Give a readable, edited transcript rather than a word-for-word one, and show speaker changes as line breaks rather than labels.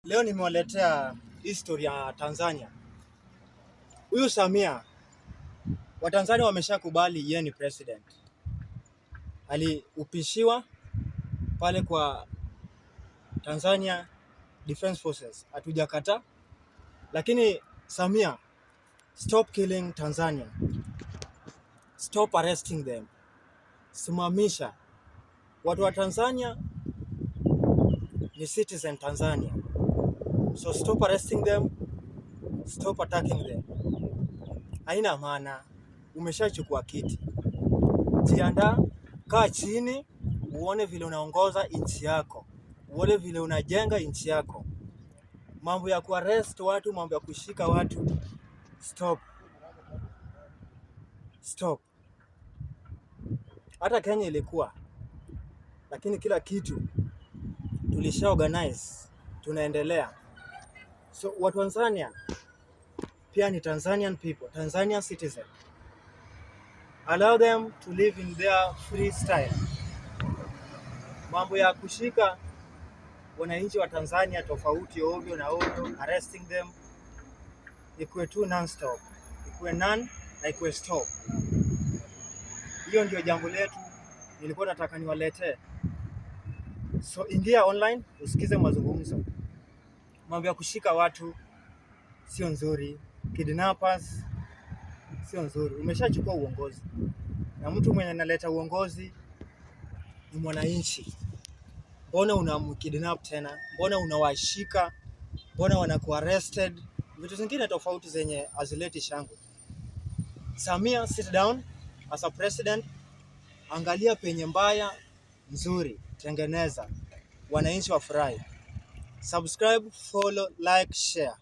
Leo nimewaletea history ya Tanzania. Huyu Samia, Watanzania wameshakubali yeye ni president. Aliupishiwa pale kwa Tanzania Defense Forces, hatujakataa. Lakini Samia, stop killing Tanzania. Stop arresting them. Simamisha. Watu wa Tanzania ni citizen Tanzania. So stop arresting them, stop attacking them. Haina maana, umeshachukua kiti. Jiandaa, kaa chini, uone vile unaongoza nchi yako. Uone vile unajenga nchi yako. Mambo ya kuarrest watu, mambo ya kushika watu, stop. Stop. Hata Kenya ilikuwa, lakini kila kitu tulisha organize, tunaendelea. So watu wa Tanzania pia ni Tanzanian people, Tanzanian citizen. Allow them to live in their free style. Mambo ya kushika wananchi wa Tanzania tofauti ovyo na ovyo, arresting them, ikuwe tu non-stop, ikuwe none na ikuwe stop. Hiyo ndio jambo letu nilikuwa nataka niwaletee. So ingia online usikize mazungumzo. Mambo ya kushika watu sio nzuri, kidnappers sio nzuri. Umeshachukua uongozi, na mtu mwenye analeta uongozi ni mwananchi. Mbona unamkidnap tena? Mbona unawashika? Mbona wanakuwa arrested? Vitu zingine tofauti zenye azileti shangu. Samia, sit down as a president, angalia penye mbaya, nzuri, tengeneza, wananchi wafurahi. Subscribe, follow, like, share.